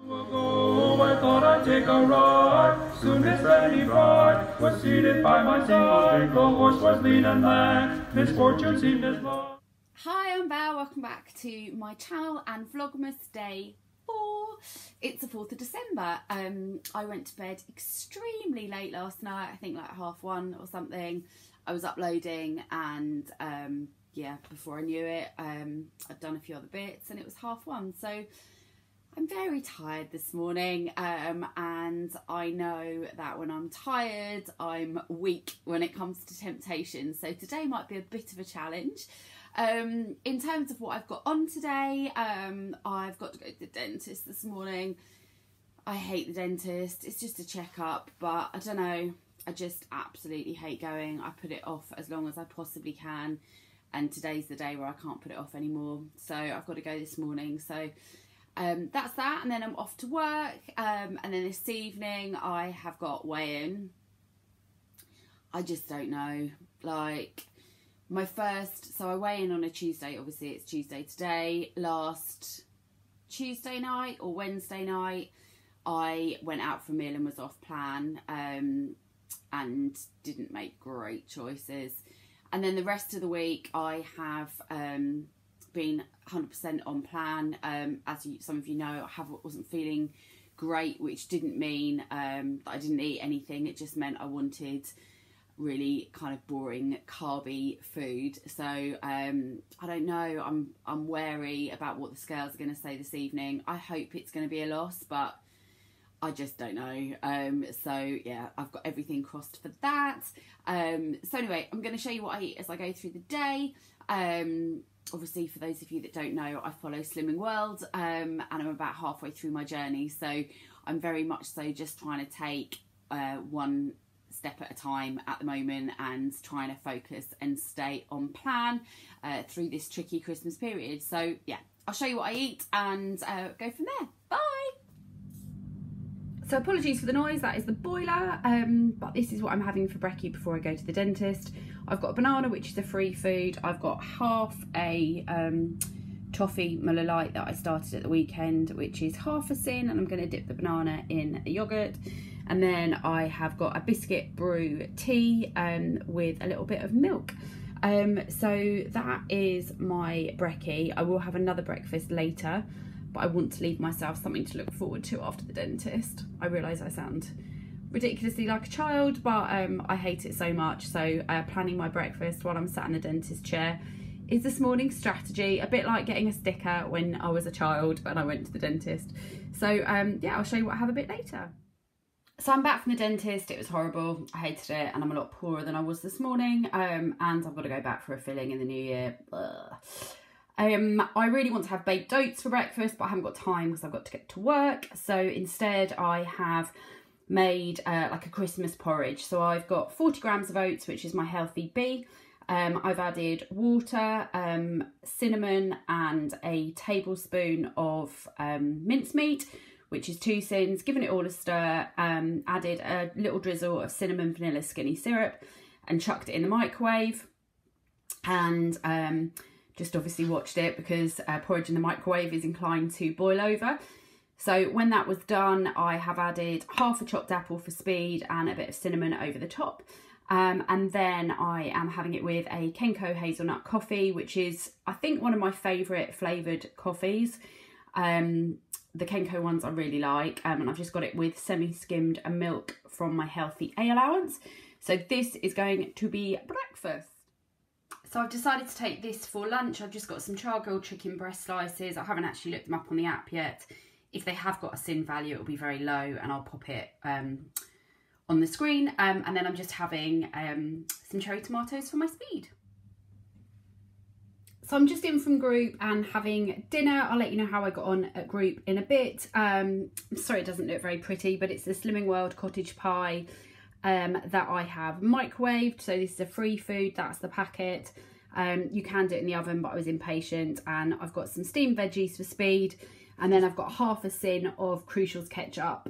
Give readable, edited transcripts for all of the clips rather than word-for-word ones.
I thought I'd take a ride. Soon Miss Lady Bride was seated by my side. The horse was lean and lank. Misfortune seemed as long. Hi, I'm Belle. Welcome back to my channel and Vlogmas day 4. It's the 4th of December. I went to bed extremely late last night. I think like 1:30 or something. I was uploading and yeah, before I knew it, I'd done a few other bits and it was 1:30. So I'm very tired this morning, and I know that when I'm tired, I'm weak when it comes to temptation. So today might be a bit of a challenge. In terms of what I've got on today, I've got to go to the dentist this morning. I hate the dentist. It's just a checkup, but I don't know. I just absolutely hate going. I put it off as long as I possibly can, and today's the day where I can't put it off anymore. So I've got to go this morning. So that's that, and then I'm off to work, and then this evening I have got weigh-in. I just don't know, like my first, so I weigh in on a Tuesday, obviously it's Tuesday today. Last Tuesday night or Wednesday night I went out for a meal and was off plan, and didn't make great choices, and then the rest of the week I have been 100% on plan. As some of you know, I wasn't feeling great, which didn't mean that I didn't eat anything. It just meant I wanted really kind of boring carby food. So I don't know, I'm wary about what the scales are going to say this evening. I hope it's going to be a loss, but I just don't know. So yeah, I've got everything crossed for that. So anyway, I'm going to show you what I eat as I go through the day. Obviously, for those of you that don't know, I follow Slimming World, and I'm about halfway through my journey. So I'm very much so just trying to take one step at a time at the moment and trying to focus and stay on plan through this tricky Christmas period. So yeah, I'll show you what I eat and go from there. Bye! So apologies for the noise, that is the boiler, but this is what I'm having for brekkie before I go to the dentist. I've got a banana, which is a free food. I've got half a toffee Muller Light that I started at the weekend, which is half a sin, and I'm going to dip the banana in a yoghurt. And then I have got a biscuit brew tea with a little bit of milk. So that is my brekkie. I will have another breakfast later, but I want to leave myself something to look forward to after the dentist. I realise I sound ridiculously like a child, but I hate it so much. So planning my breakfast while I'm sat in the dentist chair is this morning's strategy, a bit like getting a sticker when I was a child and I went to the dentist. So yeah, I'll show you what I have a bit later. So I'm back from the dentist. It was horrible. I hated it, and I'm a lot poorer than I was this morning, and I've got to go back for a filling in the new year. I really want to have baked oats for breakfast, but I haven't got time because I've got to get to work. So instead I have made like a Christmas porridge. So I've got 40 grams of oats, which is my healthy B. I've added water, cinnamon, and a tablespoon of mincemeat, which is 2 sins, given it all a stir, added a little drizzle of cinnamon vanilla skinny syrup and chucked it in the microwave, and just obviously watched it because porridge in the microwave is inclined to boil over. So when that was done, I have added half a chopped apple for speed and a bit of cinnamon over the top. And then I am having it with a Kenko hazelnut coffee, which is, I think, one of my favourite flavoured coffees. The Kenko ones I really like, and I've just got it with semi-skimmed and milk from my healthy A allowance. So this is going to be breakfast. So I've decided to take this for lunch. I've just got some char-grilled chicken breast slices. I haven't actually looked them up on the app yet. If they have got a sin value, it'll be very low, and I'll pop it on the screen. And then I'm just having some cherry tomatoes for my speed. So I'm just in from group and having dinner. I'll let you know how I got on at group in a bit. I'm sorry it doesn't look very pretty, but it's the Slimming World cottage pie that I have microwaved. So this is a free food, that's the packet. You can do it in the oven, but I was impatient, and I've got some steamed veggies for speed. And then I've got half a sin of Crucial's ketchup,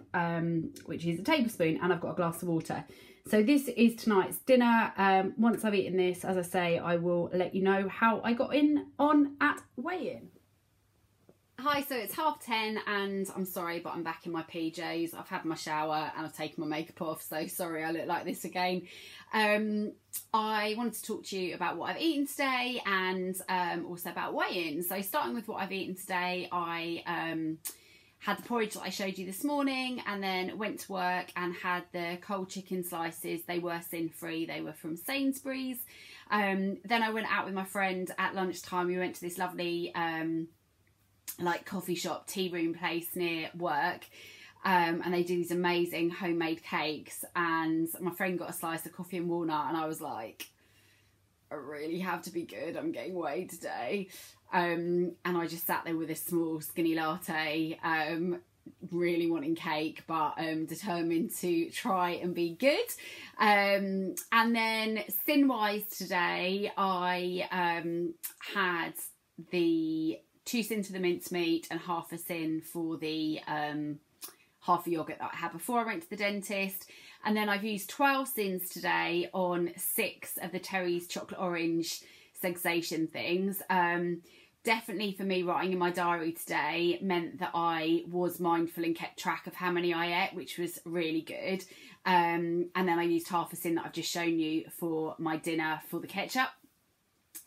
which is a tablespoon, and I've got a glass of water. So this is tonight's dinner. Once I've eaten this, as I say, I will let you know how I got on at weigh-in. Hi, so it's 10:30 and I'm sorry, but I'm back in my PJs. I've had my shower and I've taken my makeup off, so sorry I look like this again. I wanted to talk to you about what I've eaten today and also about weigh-in. So starting with what I've eaten today, I had the porridge that I showed you this morning and then went to work and had the cold chicken slices. They were sin-free, they were from Sainsbury's. Then I went out with my friend at lunchtime. We went to this lovely like coffee shop, tea room place near work, and they do these amazing homemade cakes, and my friend got a slice of coffee and walnut and I was like, I really have to be good, I'm getting weighed today. And I just sat there with a small skinny latte, really wanting cake, but determined to try and be good. And then sin wise today, I had the 2 sins for the mincemeat and half a sin for the half a yoghurt that I had before I went to the dentist. And then I've used 12 sins today on 6 of the Terry's chocolate orange sensation things. Definitely for me, writing in my diary today meant that I was mindful and kept track of how many I ate, which was really good. And then I used half a sin that I've just shown you for my dinner for the ketchup.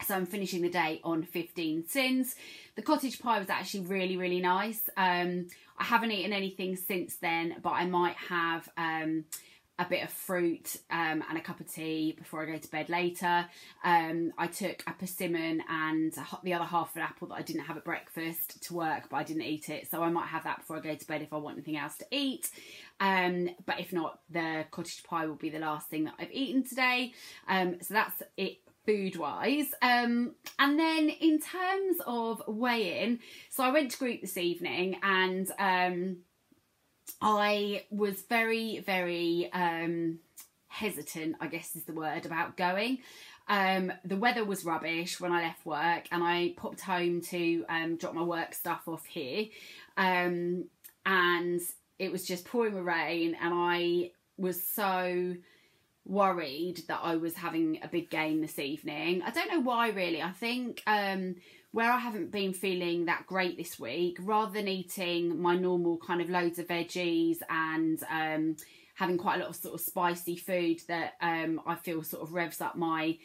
So I'm finishing the day on 15 sins. The cottage pie was actually really, really nice. I haven't eaten anything since then, but I might have a bit of fruit and a cup of tea before I go to bed later. I took a persimmon and the other half of an apple that I didn't have at breakfast to work, but I didn't eat it. So I might have that before I go to bed if I want anything else to eat. But if not, the cottage pie will be the last thing that I've eaten today. So that's it food wise. And then in terms of weigh-in, so I went to group this evening and I was very, very hesitant, I guess is the word, about going. The weather was rubbish when I left work and I popped home to drop my work stuff off here, and it was just pouring with rain and I was so worried that I was having a big gain this evening. I don't know why really. I think where I haven't been feeling that great this week, rather than eating my normal kind of loads of veggies and having quite a lot of sort of spicy food that I feel sort of revs up my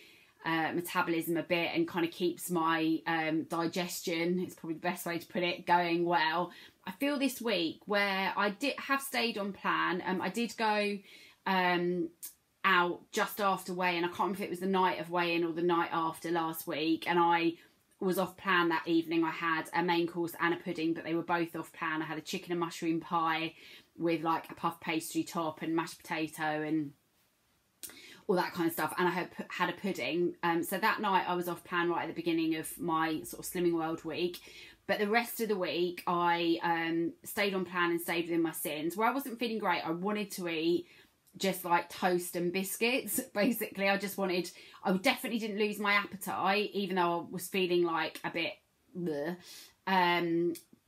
metabolism a bit and kind of keeps my digestion, it's probably the best way to put it, going well. I feel this week where I did have stayed on plan. I did go out just after weigh-in. I can't remember if it was the night of weigh-in or the night after last week, and I was off plan that evening. I had a main course and a pudding, but they were both off plan. I had a chicken and mushroom pie with like a puff pastry top and mashed potato and all that kind of stuff, and I had a pudding. So that night I was off plan right at the beginning of my sort of Slimming World week. But the rest of the week I stayed on plan and stayed within my sins. Where I wasn't feeling great, I wanted to eat just like toast and biscuits, basically. I definitely didn't lose my appetite, even though I was feeling like a bit bleh.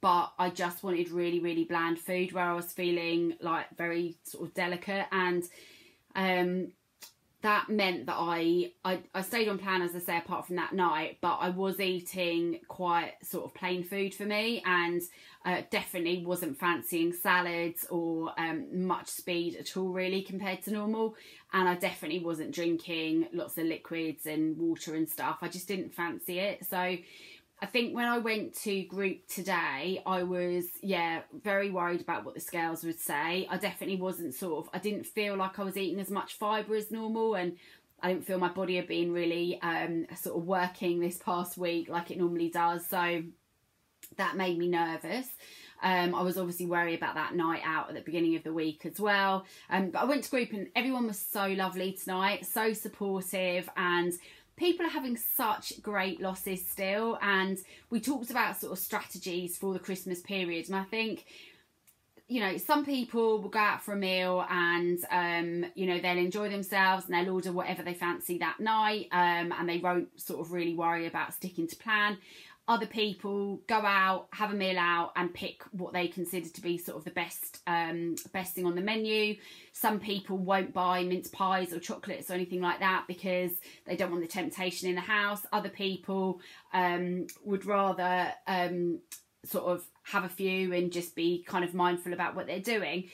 But I just wanted really, really bland food where I was feeling like very sort of delicate, and that meant that I stayed on plan, as I say, apart from that night, but I was eating quite sort of plain food for me, and definitely wasn't fancying salads or much speed at all really compared to normal, and I definitely wasn't drinking lots of liquids and water and stuff. I just didn't fancy it. So I think when I went to group today, I was, very worried about what the scales would say. I definitely wasn't I didn't feel like I was eating as much fibre as normal, and I didn't feel my body had been really sort of working this past week like it normally does. So that made me nervous. I was obviously worried about that night out at the beginning of the week as well. But I went to group and everyone was so lovely tonight, so supportive, and people are having such great losses still, and we talked about sort of strategies for the Christmas period, and I think, you know, some people will go out for a meal and you know, they'll enjoy themselves and they'll order whatever they fancy that night, and they won't sort of really worry about sticking to plan. Other people go out, have a meal out and pick what they consider to be sort of the best thing on the menu. Some people won't buy mince pies or chocolates or anything like that because they don't want the temptation in the house. Other people would rather sort of have a few and just be kind of mindful about what they're doing.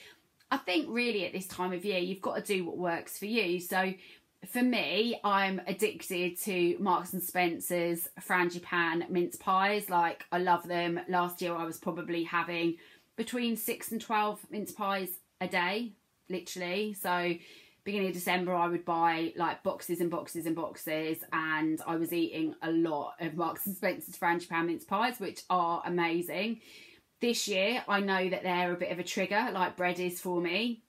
I think really at this time of year, you've got to do what works for you. So for me, I'm addicted to Marks and Spencer's Frangipane mince pies. Like, I love them. Last year I was probably having between 6 and 12 mince pies a day, literally. So beginning of December I would buy like boxes and boxes and boxes, and I was eating a lot of Marks and Spencer's Frangipane mince pies, which are amazing. This year I know that they're a bit of a trigger, like bread is for me,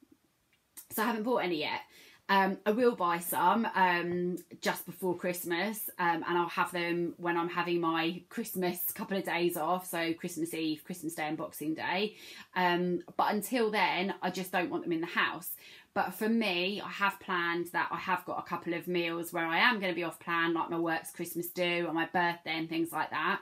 so I haven't bought any yet. I will buy some just before Christmas, and I'll have them when I'm having my Christmas couple of days off, so Christmas Eve, Christmas Day and Boxing Day. But until then, I just don't want them in the house. But for me, I have planned that I have got a couple of meals where I am going to be off plan, like my work's Christmas do or my birthday and things like that.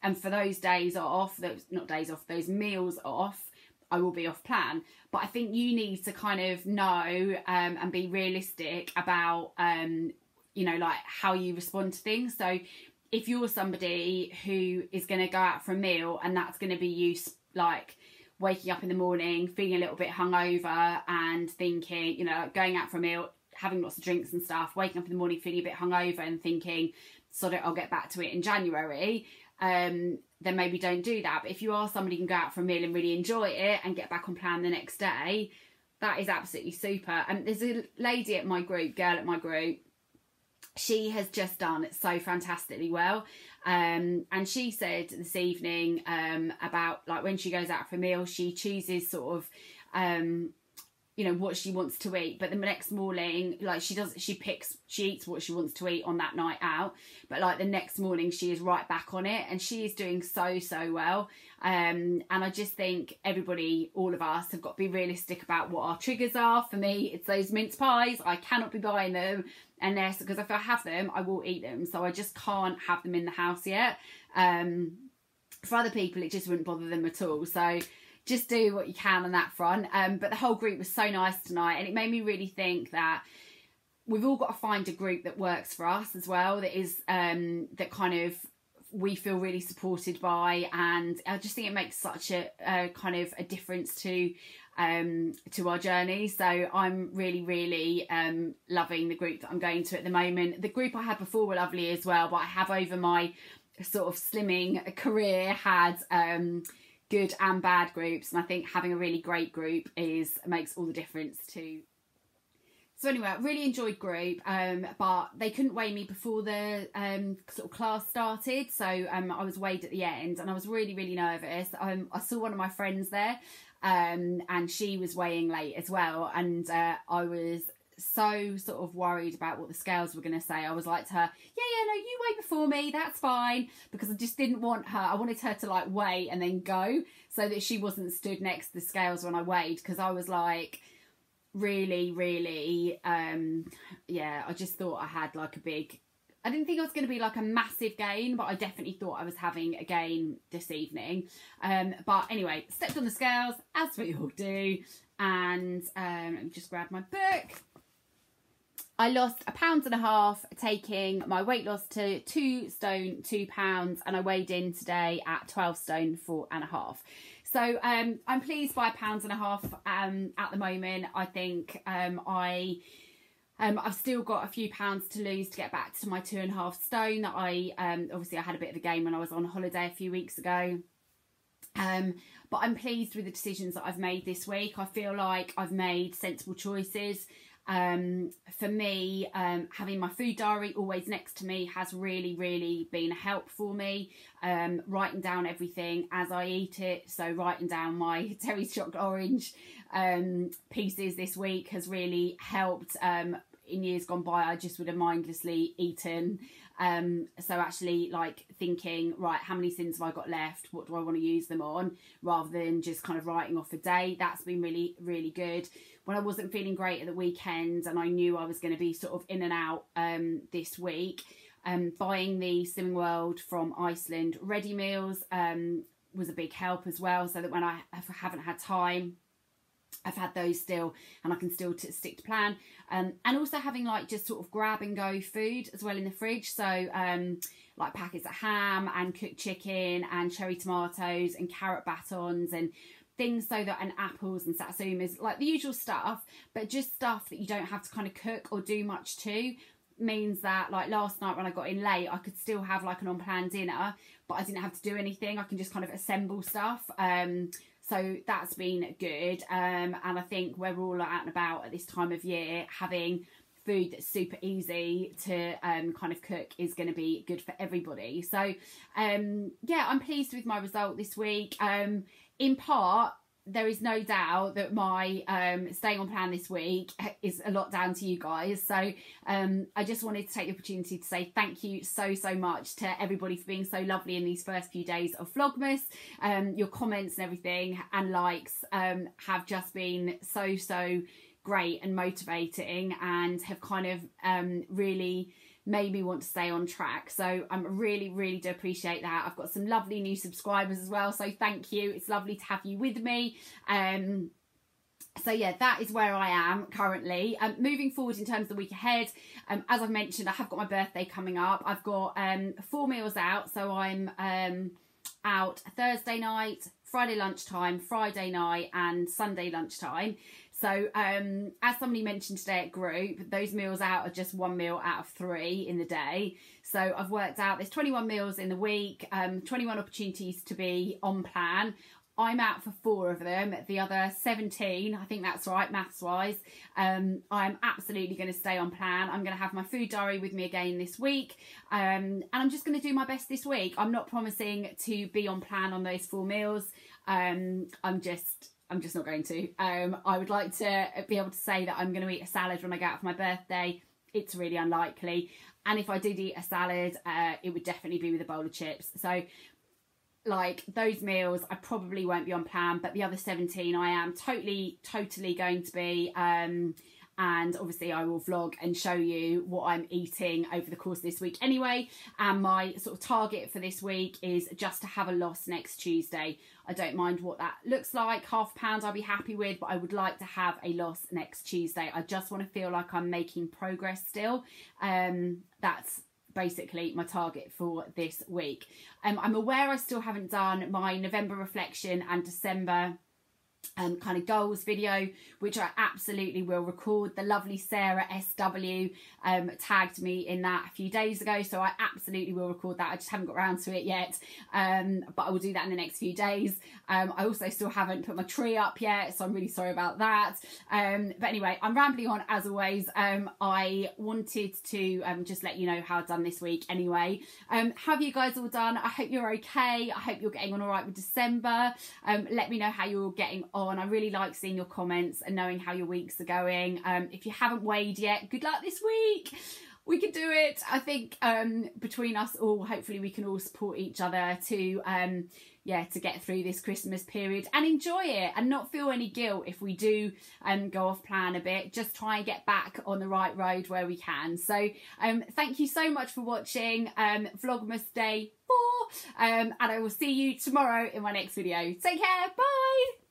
And for those days off, those meals off, I will be off plan. But I think you need to kind of know and be realistic about, you know, like how you respond to things. So if you're somebody who is going to go out for a meal and that's going to be you, like waking up in the morning, feeling a little bit hungover and thinking, you know, going out for a meal, having lots of drinks and stuff, waking up in the morning feeling a bit hungover and thinking, sort of, I'll get back to it in January, then maybe don't do that. But if you are somebody who can go out for a meal and really enjoy it and get back on plan the next day, that is absolutely super. And there's a lady at my group, girl at my group, she has just done so fantastically well. And she said this evening about, like, when she goes out for a meal, she chooses sort of, you know, what she wants to eat, but the next morning, like, she eats what she wants to eat on that night out, but like the next morning she is right back on it, and she is doing so well. And I just think everybody, all of us, have got to be realistic about what our triggers are. For me, it's those mince pies. I cannot be buying them unless, because if I have them, I will eat them, so I just can't have them in the house yet. For other people, it just wouldn't bother them at all, so just do what you can on that front. But the whole group was so nice tonight, and it made me really think that we've all got to find a group that works for us as well, that is that kind of we feel really supported by, and I just think it makes such a kind of a difference to our journey. So I'm really loving the group that I'm going to at the moment. The group I had before were lovely as well, but I have, over my sort of slimming career, had good and bad groups, and I think having a really great group makes all the difference too. So anyway, I really enjoyed group, but they couldn't weigh me before the sort of class started, so I was weighed at the end, and I was really nervous. I saw one of my friends there, and she was weighing late as well, and I was so sort of worried about what the scales were going to say. I was like to her, yeah, no, you weigh before me, that's fine, because I just didn't want her, I wanted her to like weigh and then go, so that she wasn't stood next to the scales when I weighed, because I was like really yeah, I just thought I had like I didn't think it was going to be like a massive gain, but I definitely thought I was having a gain this evening. But anyway, stepped on the scales, as we all do, and let me just grab my book. I lost 1.5 pounds, taking my weight loss to 2 stone 2 pounds, and I weighed in today at 12 stone 4.5. So I'm pleased by 1.5 pounds at the moment. I think I've still got a few pounds to lose to get back to my 2.5 stone that I obviously I had a bit of a gain when I was on holiday a few weeks ago. But I'm pleased with the decisions that I've made this week. I feel like I've made sensible choices. For me, having my food diary always next to me has really been a help for me. Writing down everything as I eat it, so writing down my Terry's chocolate orange pieces this week has really helped. In years gone by, I just would have mindlessly eaten. So actually, like, thinking, right, how many sins have I got left? What do I want to use them on? Rather than just kind of writing off a day. That's been really good. When I wasn't feeling great at the weekend and I knew I was going to be sort of in and out this week, buying the Slimming World from Iceland ready meals was a big help as well, so that when I haven't had time I've had those still, and I can still stick to plan. And also having like just sort of grab and go food as well in the fridge. So like packets of ham and cooked chicken and cherry tomatoes and carrot batons and things, so that, and apples and satsumas, like the usual stuff, but just stuff that you don't have to kind of cook or do much to. Means that like last night when I got in late, I could still have like an on-plan dinner, but I didn't have to do anything. I can just kind of assemble stuff. So that's been good. And I think we're all out and about at this time of year, having food that's super easy to kind of cook is going to be good for everybody. So yeah, I'm pleased with my result this week. In part, there is no doubt that my staying on plan this week is a lot down to you guys. So I just wanted to take the opportunity to say thank you so much to everybody for being so lovely in these first few days of Vlogmas. Your comments and everything and likes have just been so great and motivating, and have kind of really made me want to stay on track. So I'm really do appreciate that. I've got some lovely new subscribers as well, so thank you. It's lovely to have you with me. So yeah, that is where I am currently. Moving forward in terms of the week ahead, as I've mentioned, I have got my birthday coming up. I've got 4 meals out, so I'm out Thursday night, Friday lunchtime, Friday night and Sunday lunchtime. So as somebody mentioned today at group, those meals out are just 1 meal out of 3 in the day. So I've worked out there's 21 meals in the week, 21 opportunities to be on plan. I'm out for 4 of them. The other 17, I think that's right, maths wise, I'm absolutely going to stay on plan. I'm going to have my food diary with me again this week, and I'm just going to do my best this week. I'm not promising to be on plan on those 4 meals. I'm just not going to. I would like to be able to say that I'm going to eat a salad when I go out for my birthday. It's really unlikely. And if I did eat a salad, it would definitely be with a bowl of chips. So like those meals, I probably won't be on plan, but the other 17 I am totally going to be. And obviously I will vlog and show you what I'm eating over the course of this week anyway. And my sort of target for this week is just to have a loss next Tuesday. I don't mind what that looks like. £0.5 pound I'll be happy with, but I would like to have a loss next Tuesday. I just want to feel like I'm making progress still. That's basically my target for this week. I'm aware I still haven't done my November reflection and December kind of goals video, which I absolutely will record. The lovely Sarah SW tagged me in that a few days ago, so I absolutely will record that. I just haven't got around to it yet, but I will do that in the next few days. I also still haven't put my tree up yet, so I'm really sorry about that. But anyway, I'm rambling on as always. I wanted to just let you know how I've done this week anyway. How have you guys all done? I hope you're okay. I hope you're getting on all right with December. Let me know how you're all getting on. I really like seeing your comments and knowing how your weeks are going. If you haven't weighed yet, good luck this week. We can do it. I think between us all, hopefully we can all support each other to to get through this Christmas period and enjoy it and not feel any guilt if we do go off plan a bit. Just try and get back on the right road where we can. So thank you so much for watching Vlogmas Day 4, and I will see you tomorrow in my next video. Take care. Bye.